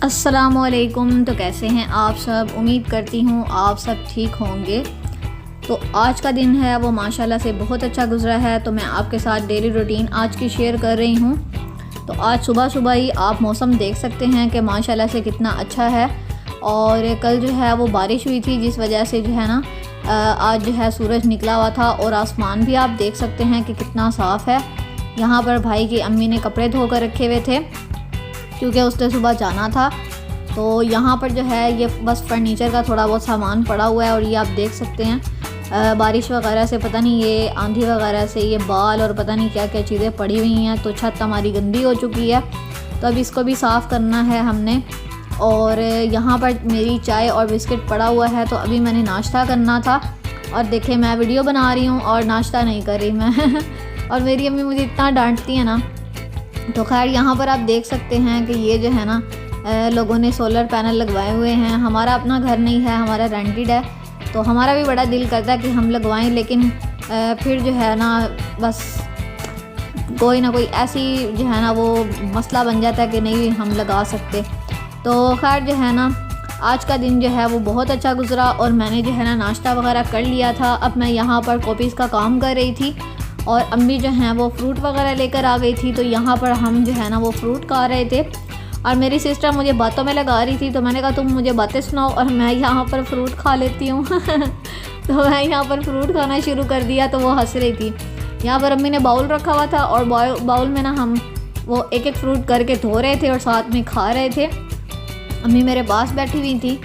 अस्सलामुअलैकुम। तो कैसे हैं आप सब? उम्मीद करती हूँ आप सब ठीक होंगे। तो आज का दिन है वो माशाल्लाह से बहुत अच्छा गुजरा है। तो मैं आपके साथ डेली रूटीन आज की शेयर कर रही हूँ। तो आज सुबह सुबह ही आप मौसम देख सकते हैं कि माशाल्लाह से कितना अच्छा है। और कल जो है वो बारिश हुई थी, जिस वजह से जो है ना आज जो है सूरज निकला हुआ था और आसमान भी आप देख सकते हैं कि कितना साफ़ है। यहाँ पर भाई की अम्मी ने कपड़े धो कर रखे हुए थे क्योंकि उसने सुबह जाना था। तो यहाँ पर जो है ये बस फर्नीचर का थोड़ा बहुत सामान पड़ा हुआ है और ये आप देख सकते हैं बारिश वगैरह से पता नहीं ये आंधी वगैरह से ये बाल और पता नहीं क्या क्या चीज़ें पड़ी हुई हैं। तो छत हमारी गंदी हो चुकी है, तो अब इसको भी साफ़ करना है हमने। और यहाँ पर मेरी चाय और बिस्किट पड़ा हुआ है, तो अभी मैंने नाश्ता करना था और देखे मैं वीडियो बना रही हूँ और नाश्ता नहीं कर रही मैं और मेरी अम्मी मुझे इतना डांटती है ना। तो खैर यहाँ पर आप देख सकते हैं कि ये जो है ना लोगों ने सोलर पैनल लगवाए हुए हैं। हमारा अपना घर नहीं है, हमारा रेंटेड है। तो हमारा भी बड़ा दिल करता है कि हम लगवाएं, लेकिन फिर जो है ना बस कोई ना कोई ऐसी जो है ना वो मसला बन जाता है कि नहीं हम लगा सकते। तो खैर जो है ना आज का दिन जो है वो बहुत अच्छा गुजरा और मैंने जो है ना नाश्ता वगैरह कर लिया था। अब मैं यहाँ पर कॉपीज़ का काम कर रही थी और अम्मी जो हैं वो फ्रूट वगैरह लेकर आ गई थी। तो यहाँ पर हम जो है ना वो फ्रूट खा रहे थे और मेरी सिस्टर मुझे बातों में लगा रही थी। तो मैंने कहा तुम मुझे बातें सुनाओ और मैं यहाँ पर फ्रूट खा लेती हूँ तो मैं यहाँ पर फ्रूट खाना शुरू कर दिया, तो वो हंस रही थी। यहाँ पर अम्मी ने बाउल रखा हुआ था और बाउल में ना हम वो एक एक फ्रूट करके धो रहे थे और साथ में खा रहे थे। अम्मी मेरे पास बैठी हुई थी।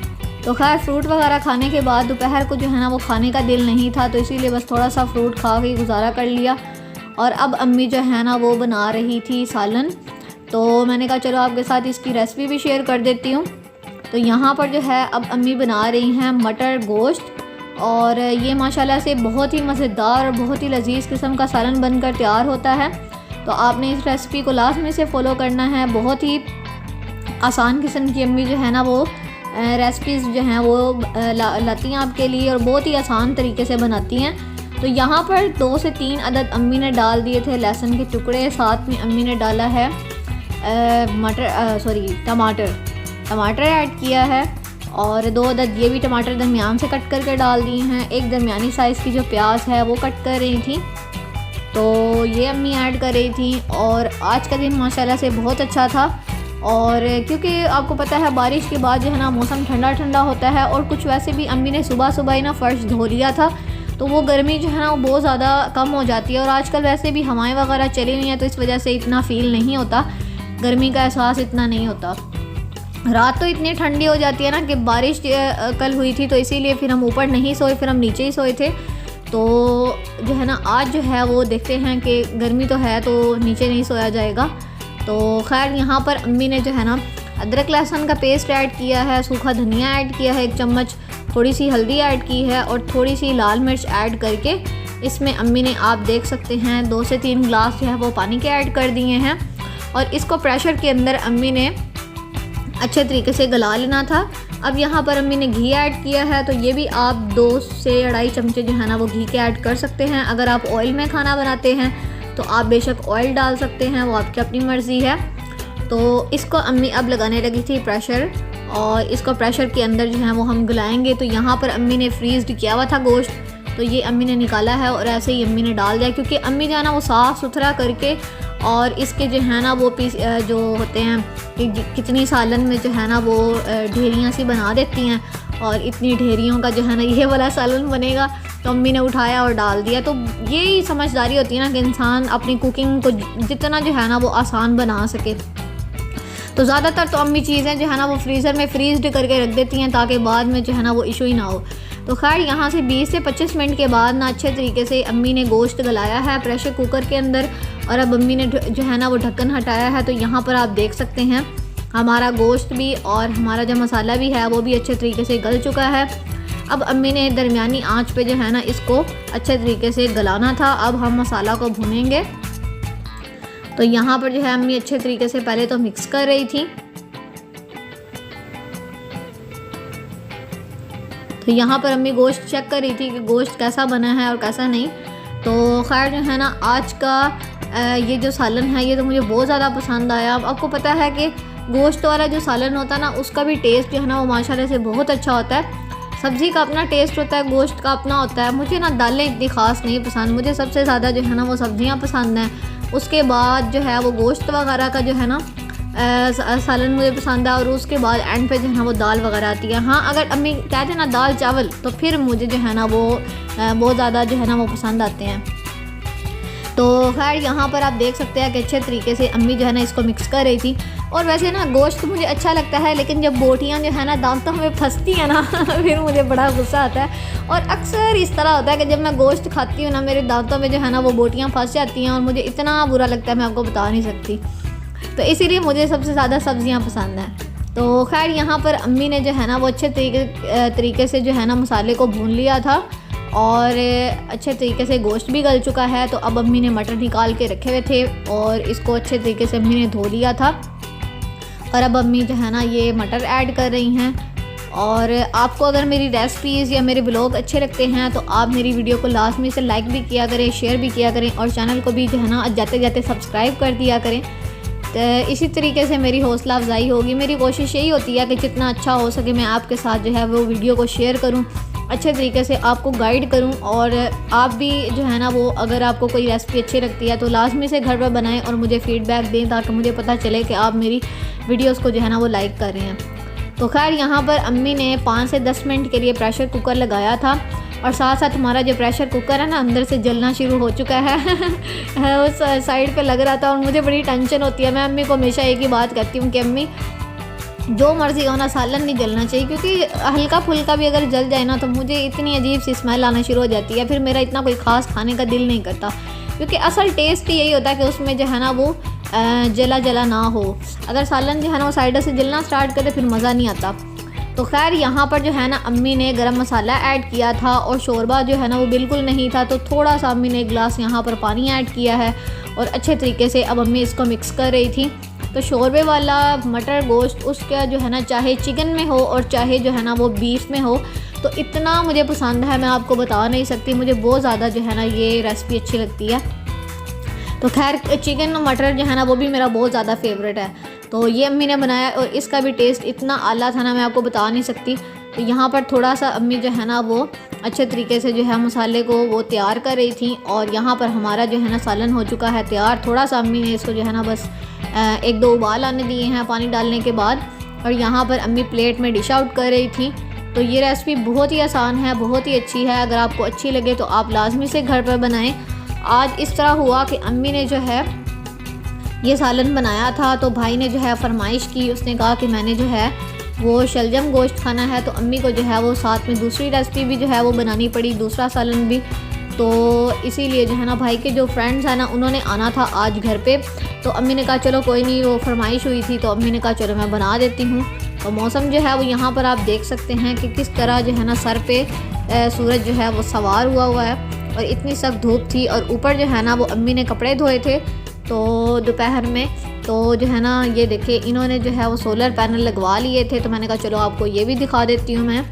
तो खैर फ्रूट वगैरह खाने के बाद दोपहर को जो है ना वो खाने का दिल नहीं था, तो इसीलिए बस थोड़ा सा फ्रूट खा के गुजारा कर लिया। और अब अम्मी जो है ना वो बना रही थी सालन, तो मैंने कहा चलो आपके साथ इसकी रेसिपी भी शेयर कर देती हूँ। तो यहाँ पर जो है अब अम्मी बना रही हैं मटर गोश्त, और ये माशाल्लाह से बहुत ही मज़ेदार और बहुत ही लजीज किस्म का सालन बनकर तैयार होता है। तो आपने इस रेसिपी को लास्ट में से फ़ॉलो करना है। बहुत ही आसान किस्म की अम्मी जो है ना वो रेसिपीज़ जो हैं वो लाती हैं आपके लिए और बहुत ही आसान तरीके से बनाती हैं। तो यहाँ पर 2 से 3 अदद अम्मी ने डाल दिए थे लहसुन के टुकड़े। साथ में अम्मी ने डाला है टमाटर ऐड किया है और 2 अदद ये भी टमाटर दरमियान से कट करके डाल दिए हैं। एक दरमियानी साइज़ की जो प्याज है वो कट कर रही थी, तो ये अम्मी ऐड कर रही थी। और आज का दिन माशाल्लाह से बहुत अच्छा था। और क्योंकि आपको पता है बारिश के बाद जो है ना मौसम ठंडा ठंडा होता है और कुछ वैसे भी अम्मी ने सुबह सुबह ही ना फ़र्श धो लिया था, तो वो गर्मी जो है ना वो बहुत ज़्यादा कम हो जाती है। और आजकल वैसे भी हवाएं वगैरह चली हुई हैं, तो इस वजह से इतना फ़ील नहीं होता, गर्मी का एहसास इतना नहीं होता। रात तो इतनी ठंडी हो जाती है ना कि बारिश कल हुई थी, तो इसीलिए फिर हम ऊपर नहीं सोए, फिर हम नीचे ही सोए थे। तो जो है ना आज जो है वो देखते हैं कि गर्मी तो है तो नीचे नहीं सोया जाएगा। तो खैर यहाँ पर अम्मी ने जो है ना अदरक लहसुन का पेस्ट ऐड किया है, सूखा धनिया ऐड किया है 1 चम्मच, थोड़ी सी हल्दी ऐड की है और थोड़ी सी लाल मिर्च ऐड करके इसमें अम्मी ने आप देख सकते हैं 2 से 3 गिलास जो है वो पानी के ऐड कर दिए हैं। और इसको प्रेशर के अंदर अम्मी ने अच्छे तरीके से गला लेना था। अब यहाँ पर अम्मी ने घी ऐड किया है, तो ये भी आप 2 से 2.5 चमचे जो है ना वो घी के ऐड कर सकते हैं। अगर आप ऑयल में खाना बनाते हैं तो आप बेशक ऑयल डाल सकते हैं, वो आपकी अपनी मर्ज़ी है। तो इसको अम्मी अब लगाने लगी थी प्रेशर, और इसको प्रेशर के अंदर जो है वो हम गलाएंगे। तो यहाँ पर अम्मी ने फ्रीज़ किया हुआ था गोश्त, तो ये अम्मी ने निकाला है और ऐसे ही अम्मी ने डाल दिया, क्योंकि अम्मी जो है ना वो साफ़ सुथरा करके और इसके जो है ना वो पीस जो होते हैं कि कितनी सालन में जो है ना वो ढेरियाँ सी बना देती हैं, और इतनी ढेरियों का जो है ना ये वाला सालन बनेगा, तो अम्मी ने उठाया और डाल दिया। तो यही समझदारी होती है ना कि इंसान अपनी कुकिंग को जितना जो है ना वो आसान बना सके। तो ज़्यादातर तो अम्मी चीज़ें जो है ना वो फ्रीज़र में फ्रीज़ करके रख देती हैं ताकि बाद में जो है ना वो इशू ही ना हो। तो खैर यहाँ से 20 से 25 मिनट के बाद ना अच्छे तरीके से अम्मी ने गोश्त गलाया है प्रेशर कुकर के अंदर, और अब अम्मी ने जो है ना वो ढक्कन हटाया है। तो यहाँ पर आप देख सकते हैं हमारा गोश्त भी और हमारा जो मसाला भी है वो भी अच्छे तरीके से गल चुका है। अब अम्मी ने दरमियानी आंच पे जो है ना इसको अच्छे तरीके से गलाना था। अब हम मसाला को भूनेंगे। तो यहाँ पर जो है अम्मी अच्छे तरीके से पहले तो मिक्स कर रही थी। तो यहाँ पर अम्मी गोश्त चेक कर रही थी कि गोश्त कैसा बना है और कैसा नहीं। तो खैर जो है ना आज का ये जो सालन है ये तो मुझे बहुत ज़्यादा पसंद आया। अब आपको पता है कि गोश्त वाला जो सालन होता है ना, उसका भी टेस्ट जो है ना वो माशाल्लाह से बहुत अच्छा होता है। सब्ज़ी का अपना टेस्ट होता है, गोश्त का अपना होता है। मुझे ना दालें इतनी ख़ास नहीं पसंद, मुझे सबसे ज़्यादा जो है ना वो सब्ज़ियाँ पसंद हैं। उसके बाद जो है वो गोश्त वगैरह का जो है ना सालन मुझे पसंद है, और उसके बाद एंड पे जो है ना वो दाल वगैरह आती है। हाँ, अगर अम्मी कहते हैं ना दाल चावल, तो फिर मुझे जो है ना वो बहुत ज़्यादा जो है ना वो पसंद आते हैं। तो खैर यहाँ पर आप देख सकते हैं कि अच्छे तरीके से अम्मी जो है ना इसको मिक्स कर रही थी। और वैसे ना गोश्त मुझे अच्छा लगता है, लेकिन जब बोटियाँ जो है ना दांतों में फंसती हैं ना फिर मुझे बड़ा गुस्सा आता है। और अक्सर इस तरह होता है कि जब मैं गोश्त खाती हूँ ना, मेरे दांतों में जो है ना वो बोटियाँ फंस जाती हैं, और मुझे इतना बुरा लगता है मैं आपको बता नहीं सकती। तो इसीलिए मुझे सबसे ज़्यादा सब्ज़ियाँ पसंद हैं। तो खैर यहाँ पर अम्मी ने जो है ना वो अच्छे तरीके से जो है ना मसाले को भून लिया था, और अच्छे तरीके से गोश्त भी गल चुका है। तो अब अम्मी ने मटर निकाल के रखे हुए थे, और इसको अच्छे तरीके से अम्मी ने धो लिया था। और अब अम्मी जो है ना ये मटर ऐड कर रही हैं। और आपको अगर मेरी रेसिपीज़ या मेरे ब्लॉग अच्छे लगते हैं तो आप मेरी वीडियो को लाजमी से लाइक भी किया करें, शेयर भी किया करें, और चैनल को भी जो है ना जाते जाते सब्सक्राइब कर दिया करें। तो इसी तरीके से मेरी हौसला अफजाई होगी। मेरी कोशिश यही होती है कि जितना अच्छा हो सके मैं आपके साथ जो है वो वीडियो को शेयर करूं, अच्छे तरीके से आपको गाइड करूं। और आप भी जो है ना वो अगर आपको कोई रेसिपी अच्छी लगती है तो लाजमी से घर पर बनाएं और मुझे फ़ीडबैक दें, ताकि मुझे पता चले कि आप मेरी वीडियोस को जो है ना वो लाइक कर रहे हैं। तो खैर यहाँ पर अम्मी ने 5 से 10 मिनट के लिए प्रेशर कुकर लगाया था, और साथ साथ हमारा जो प्रेशर कुकर है ना अंदर से जलना शुरू हो चुका है उस साइड पे लग रहा था, और मुझे बड़ी टेंशन होती है। मैं अम्मी को हमेशा एक ही बात कहती हूँ कि अम्मी जो मर्ज़ी हो ना, सालन नहीं जलना चाहिए, क्योंकि हल्का फुल्का भी अगर जल जाए ना तो मुझे इतनी अजीब सी स्मेल आना शुरू हो जाती है। फिर मेरा इतना कोई ख़ास खाने का दिल नहीं करता, क्योंकि असल टेस्ट ही यही होता है कि उसमें जो है ना वो जला जला ना हो। अगर सालन जो है ना वो साइड से जलना स्टार्ट करे फिर मज़ा नहीं आता। तो खैर यहाँ पर जो है ना अम्मी ने गरम मसाला ऐड किया था, और शोरबा जो है ना वो बिल्कुल नहीं था, तो थोड़ा सा अम्मी ने एक गिलास यहाँ पर पानी ऐड किया है, और अच्छे तरीके से अब अम्मी इसको मिक्स कर रही थी। तो शोरबे वाला मटर गोश्त उसका जो है ना चाहे चिकन में हो और चाहे जो है ना वो बीफ में हो, तो इतना मुझे पसंद है, मैं आपको बता नहीं सकती। मुझे बहुत ज़्यादा जो है ना ये रेसिपी अच्छी लगती है। तो खैर चिकन मटर जो है ना वो भी मेरा बहुत ज़्यादा फेवरेट है। तो ये अम्मी ने बनाया, और इसका भी टेस्ट इतना आला था ना मैं आपको बता नहीं सकती। तो यहाँ पर थोड़ा सा अम्मी जो है ना वो अच्छे तरीके से जो है मसाले को वो तैयार कर रही थी, और यहाँ पर हमारा जो है ना सालन हो चुका है तैयार। थोड़ा सा अम्मी ने इसको जो है ना बस 1-2 उबाल आने दिए हैं पानी डालने के बाद, और यहाँ पर अम्मी प्लेट में डिश आउट कर रही थी। तो ये रेसिपी बहुत ही आसान है, बहुत ही अच्छी है। अगर आपको अच्छी लगे तो आप लाजमी से घर पर बनाएं। आज इस तरह हुआ कि अम्मी ने जो है ये सालन बनाया था, तो भाई ने जो है फरमाइश की, उसने कहा कि मैंने जो है वो शलजम गोश्त खाना है। तो अम्मी को जो है वो साथ में दूसरी रेसिपी भी जो है वो बनानी पड़ी, दूसरा सालन भी। तो इसीलिए जो है ना भाई के जो फ्रेंड्स हैं ना उन्होंने आना था आज घर पे। तो अम्मी ने कहा चलो कोई नहीं, वो फरमाइश हुई थी तो अम्मी ने कहा चलो मैं बना देती हूँ। तो मौसम जो है वो यहाँ पर आप देख सकते हैं कि किस तरह जो है ना सर पे सूरज जो है वो सवार हुआ है, और इतनी सख्त धूप थी। और ऊपर जो है ना वो अम्मी ने कपड़े धोए थे तो दोपहर में, तो जो है ना ये देखिए इन्होंने जो है वो सोलर पैनल लगवा लिए थे। तो मैंने कहा चलो आपको ये भी दिखा देती हूँ मैं।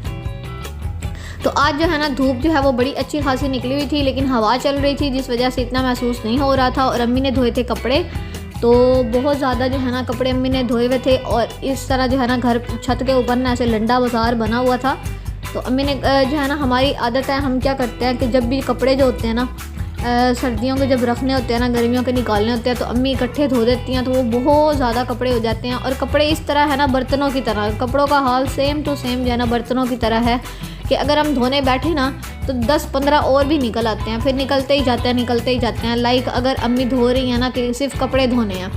तो आज जो है ना धूप जो है वो बड़ी अच्छी खासी निकली हुई थी, लेकिन हवा चल रही थी जिस वजह से इतना महसूस नहीं हो रहा था। और अम्मी ने धोए थे कपड़े, तो बहुत ज़्यादा जो है ना कपड़े अम्मी ने धोए हुए थे। और इस तरह जो है ना घर छत के ऊपर ना ऐसे लंडा बाज़ार बना हुआ था। तो अम्मी ने जो है ना, हमारी आदत है, हम क्या करते हैं कि जब भी कपड़े जो होते हैं ना सर्दियों के जब रखने होते हैं ना, गर्मियों के निकालने होते हैं, तो अम्मी इकट्ठे धो देती हैं। तो वो बहुत ज़्यादा कपड़े हो जाते हैं। और कपड़े इस तरह है ना बर्तनों की तरह, कपड़ों का हाल सेम टू सेम जो है ना बर्तनों की तरह है कि अगर हम धोने बैठे ना तो 10-15 और भी निकल आते हैं, फिर निकलते ही जाते हैं। लाइक अगर अम्मी धो रही हैं ना कि सिर्फ कपड़े धोने हैं,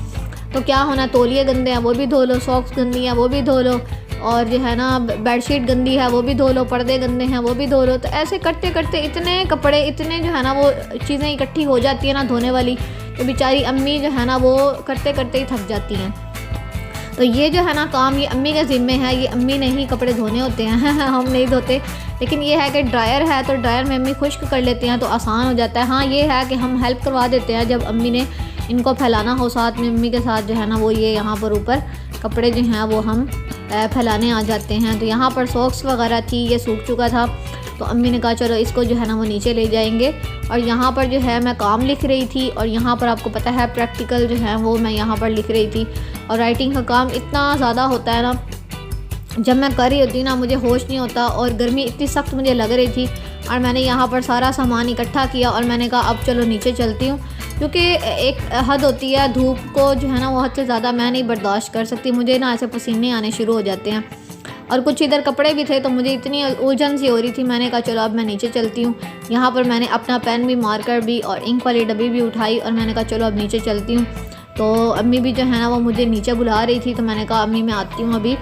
तो क्या होना, तौलिए गंदे हैं वो भी धो लो, सॉक्स गंदी हैं वो भी धो लो, और जो है ना बेडशीट गंदी है वो भी धो लो, पर्दे गंदे हैं वो भी धो लो। तो ऐसे करते करते इतने कपड़े, इतने जो है ना वो चीज़ें इकट्ठी हो जाती है ना धोने वाली, तो बेचारी अम्मी जो है ना वो करते करते ही थक जाती हैं। तो ये जो है ना काम ये अम्मी के ज़िम्मे है, ये अम्मी ने ही कपड़े धोने होते हैं हम नहीं धोते। लेकिन ये है कि ड्रायर है तो ड्रायर में अम्मी खुश्क कर लेते हैं तो आसान हो जाता है। हाँ ये है कि हम हेल्प करवा देते हैं जब अम्मी ने इनको फैलाना हो, साथ में अम्मी के साथ जो है ना वो ये यहाँ पर ऊपर कपड़े जो हैं वो हम फैलाने आ जाते हैं। तो यहाँ पर सॉक्स वगैरह थी, ये सूख चुका था, तो अम्मी ने कहा चलो इसको जो है ना वो नीचे ले जाएंगे। और यहाँ पर जो है मैं काम लिख रही थी, और यहाँ पर आपको पता है प्रैक्टिकल जो है वो मैं यहाँ पर लिख रही थी। और राइटिंग का काम इतना ज़्यादा होता है ना, जब मैं कर रही होती ना मुझे होश नहीं होता, और गर्मी इतनी सख्त मुझे लग रही थी। और मैंने यहाँ पर सारा सामान इकट्ठा किया और मैंने कहा अब चलो नीचे चलती हूँ, क्योंकि एक हद होती है धूप को जो है ना वो हद से ज़्यादा मैं नहीं बर्दाश्त कर सकती, मुझे ना ऐसे पसीने आने शुरू हो जाते हैं। और कुछ इधर कपड़े भी थे तो मुझे इतनी उलझन सी हो रही थी, मैंने कहा चलो अब मैं नीचे चलती हूँ। यहाँ पर मैंने अपना पेन भी, मार्कर भी और इंक वाली डब्बी भी उठाई और मैंने कहा चलो अब नीचे चलती हूँ। तो अम्मी भी जो है ना वो मुझे नीचे बुला रही थी, तो मैंने कहा अम्मी मैं आती हूँ अभी।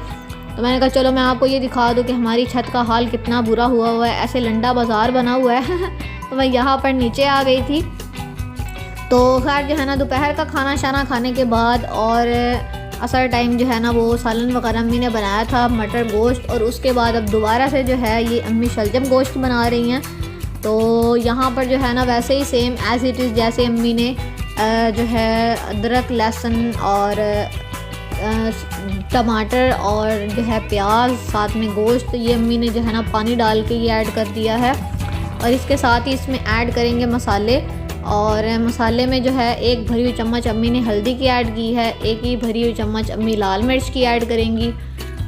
तो मैंने कहा चलो मैं आपको ये दिखा दूँ कि हमारी छत का हाल कितना बुरा हुआ है, ऐसे लंडा बाज़ार बना हुआ है। तो मैं यहाँ पर नीचे आ गई थी। तो खैर जो है ना दोपहर का खाना शाना खाने के बाद और असर टाइम जो है ना वो सालन वगैरह अम्मी ने बनाया था, मटर गोश्त, और उसके बाद अब दोबारा से जो है ये अम्मी शलजम गोश्त बना रही हैं। तो यहाँ पर जो है ना वैसे ही सेम एज़ इट इज़ जैसे अम्मी ने जो है अदरक, लहसुन और टमाटर और जो है प्याज, साथ में गोश्त, ये अम्मी ने जो है ना पानी डाल के ये ऐड कर दिया है। और इसके साथ ही इसमें ऐड करेंगे मसाले, और मसाले में जो है एक भरी हुई चम्मच अम्मी ने हल्दी की ऐड की है, एक ही भरी हुई चम्मच अम्मी लाल मिर्च की ऐड करेंगी।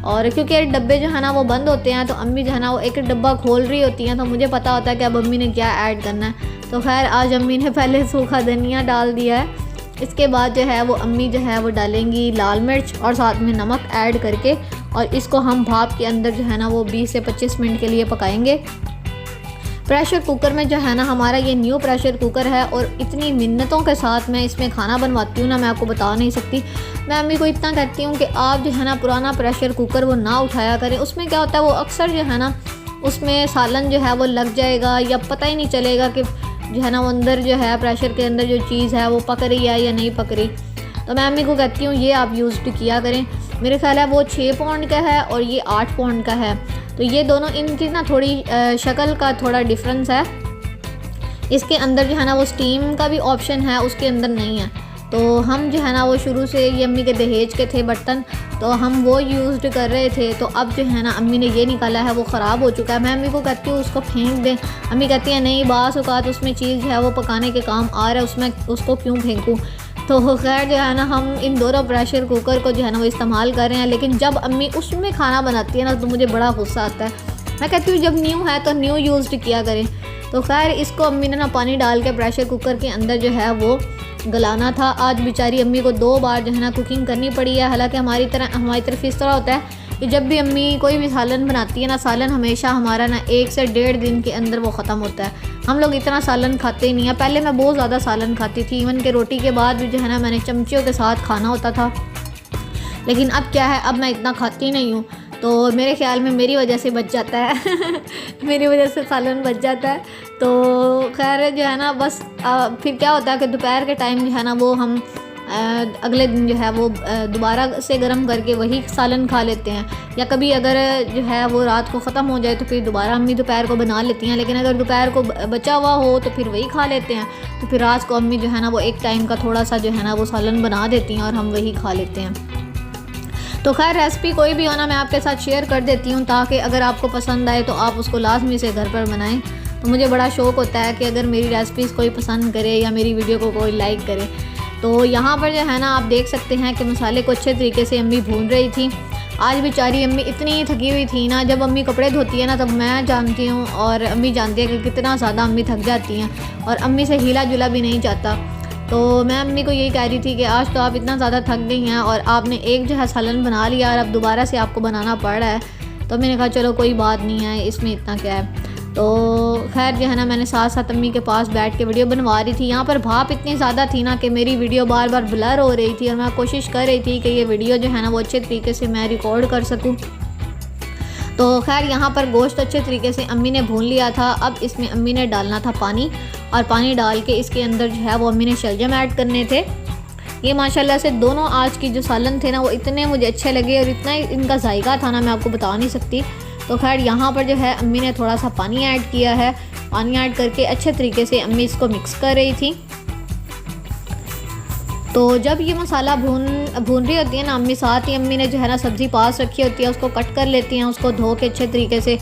और क्योंकि डब्बे जो है ना वो बंद होते हैं तो अम्मी जो है ना वो एक डब्बा खोल रही होती हैं, तो मुझे पता होता है कि अब अम्मी ने क्या ऐड करना है। तो खैर आज अम्मी ने पहले सूखा धनिया डाल दिया है, इसके बाद जो है वो अम्मी जो है वो डालेंगी लाल मिर्च और साथ में नमक ऐड करके, और इसको हम भाप के अंदर जो है ना वो 20 से 25 मिनट के लिए पकाएंगे। प्रेशर कुकर में जो है ना हमारा ये न्यू प्रेशर कुकर है, और इतनी मिन्नतों के साथ मैं इसमें खाना बनवाती हूँ ना, मैं आपको बता नहीं सकती। मैं अम्मी को इतना कहती हूँ कि आप जो है ना पुराना प्रेशर कुकर वो ना उठाया करें, उसमें क्या होता है वो अक्सर जो है ना उसमें सालन जो है वो लग जाएगा या पता ही नहीं चलेगा कि जो है ना वो अंदर जो है प्रेशर के अंदर जो चीज़ है वो पक रही है या नहीं पक रही। तो मैं अम्मी को कहती हूँ ये आप यूज़ किया करें। मेरे ख्याल है वो 6 पाउंड का है और ये 8 पाउंड का है, तो ये दोनों इनकी ना थोड़ी शक्ल का थोड़ा डिफरेंस है। इसके अंदर जो है ना वो स्टीम का भी ऑप्शन है, उसके अंदर नहीं है। तो हम जो है ना वो शुरू से ये अम्मी के दहेज के थे बर्तन, तो हम वो यूज़ कर रहे थे। तो अब जो है ना अम्मी ने ये निकाला है वो ख़राब हो चुका है। मैं अम्मी को कहती हूँ उसको फेंक दें, अम्मी कहती है नहीं बास औकात उसमें चीज़ है वो पकाने के काम आ रहा है, उसमें उसको क्यों फेंकूँ। तो खैर जो है ना हम इन दोनों प्रेशर कुकर को जो है ना वो इस्तेमाल कर रहे हैं, लेकिन जब अम्मी उसमें खाना बनाती है ना तो मुझे बड़ा गुस्सा आता है। मैं कहती हूँ जब न्यू है तो न्यू यूज़ किया करें। तो खैर इसको अम्मी ने ना पानी डाल के प्रेशर कुकर के अंदर जो है वो गलाना था। आज बेचारी अम्मी को 2 बार जो है ना कुकिंग करनी पड़ी है। हालांकि हमारी तरफ इस तरह होता है कि जब भी अम्मी कोई भी सालन बनाती है ना, सालन हमेशा हमारा ना 1 से 1.5 दिन के अंदर वो ख़त्म होता है। हम लोग इतना सालन खाते ही नहीं है। पहले मैं बहुत ज़्यादा सालन खाती थी, इवन के रोटी के बाद भी जो है ना मैंने चमचियों के साथ खाना होता था, लेकिन अब क्या है अब मैं इतना खाती नहीं हूँ। तो मेरे ख्याल में मेरी वजह से बच जाता है मेरी वजह से सालन बच जाता है। तो खैर जो है ना बस फिर क्या होता है कि दोपहर के टाइम जो है ना वो हम अगले दिन जो है वो दोबारा से गर्म करके वही सालन खा लेते हैं, या कभी अगर जो है वो रात को ख़त्म हो जाए तो फिर दोबारा अम्मी दोपहर को बना लेती हैं। लेकिन अगर दोपहर को बचा हुआ हो तो फिर वही खा लेते हैं। तो फिर रात को अम्मी जो है ना वो एक टाइम का थोड़ा सा जो है ना वो सालन बना देती हैं और हम वही खा लेते हैं। तो खैर रेसिपी कोई भी हो ना मैं आपके साथ शेयर कर देती हूँ, ताकि अगर आपको पसंद आए तो आप उसको लाजमी से घर पर बनाएं। तो मुझे बड़ा शौक़ होता है कि अगर मेरी रेसिपीज़ कोई पसंद करे या मेरी वीडियो को कोई लाइक करे। तो यहाँ पर जो है ना आप देख सकते हैं कि मसाले को अच्छे तरीके से अम्मी भून रही थी। आज बेचारी अम्मी इतनी थकी हुई थी ना, जब अम्मी कपड़े धोती है ना तब मैं जानती हूँ और अम्मी जानती है कि कितना ज़्यादा अम्मी थक जाती हैं, और अम्मी से हिला जुला भी नहीं जाता। तो मैं अम्मी को यही कह रही थी कि आज तो आप इतना ज़्यादा थक गई हैं और आपने एक जो है सालन बना लिया और अब दोबारा से आपको बनाना पड़ रहा है। तो मैंने कहा चलो कोई बात नहीं है, इसमें इतना क्या है। तो खैर जो है ना मैंने साथ साथ अम्मी के पास बैठ के वीडियो बनवा रही थी। यहाँ पर भाप इतनी ज़्यादा थी ना कि मेरी वीडियो बार बार ब्लर हो रही थी, और मैं कोशिश कर रही थी कि ये वीडियो जो है ना वो अच्छे तरीके से मैं रिकॉर्ड कर सकूँ। तो खैर यहाँ पर गोश्त अच्छे तरीके से अम्मी ने भून लिया था। अब इसमें अम्मी ने डालना था पानी, और पानी डाल के इसके अंदर जो है वो अम्मी ने शलजम ऐड करने थे। ये माशाल्लाह से दोनों आज की जो सालन थे ना वो इतने मुझे अच्छे लगे और इतना इनका जायका था ना मैं आपको बता नहीं सकती। तो खैर यहाँ पर जो है अम्मी ने थोड़ा सा पानी ऐड किया है। पानी ऐड करके अच्छे तरीके से अम्मी इसको मिक्स कर रही थी। तो जब ये मसाला भून रही होती है ना अम्मी, साथ ही अम्मी ने जो है ना सब्ज़ी पास रखी होती है, उसको कट कर लेती हैं, उसको धो के अच्छे तरीके से,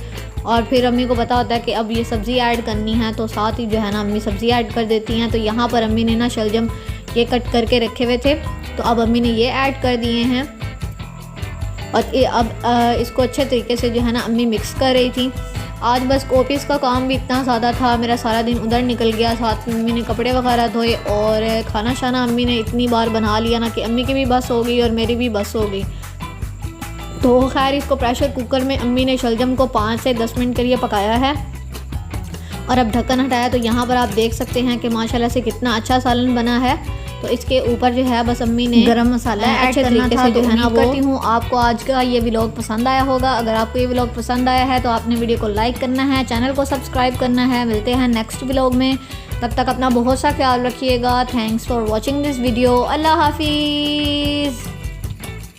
और फिर अम्मी को पता होता है कि अब ये सब्ज़ी ऐड करनी है, तो साथ ही जो है ना अम्मी सब्ज़ी ऐड कर देती हैं। तो यहाँ पर अम्मी ने ना शलजम ये कट करके रखे हुए थे, तो अब अम्मी ने ये ऐड कर दिए हैं। और अब इसको अच्छे तरीके से जो है ना अम्मी मिक्स कर रही थी। आज बस कॉपीज़ का काम भी इतना ज़्यादा था, मेरा सारा दिन उधर निकल गया। साथ में अम्मी ने कपड़े वगैरह धोए और खाना शाना अम्मी ने इतनी बार बना लिया ना कि अम्मी की भी बस हो गई और मेरी भी बस हो गई। तो खैर इसको प्रेशर कुकर में अम्मी ने शलजम को 5 से 10 मिनट के लिए पकाया है और अब ढक्कन हटाया तो यहाँ पर आप देख सकते हैं कि माशाल्लाह से कितना अच्छा सालन बना है। तो इसके ऊपर जो है बस अम्मी ने गरम मसाला अच्छे तरीके से जो है ना वो करती हूँ आपको आज का ये व्लॉग पसंद आया होगा। अगर आपको ये व्लॉग पसंद आया है तो आपने वीडियो को लाइक करना है, चैनल को सब्सक्राइब करना है। मिलते हैं नेक्स्ट व्लॉग में, तब तक अपना बहुत सा ख्याल रखिएगा। Thanks for watching this video. अल्लाह हाफिज़।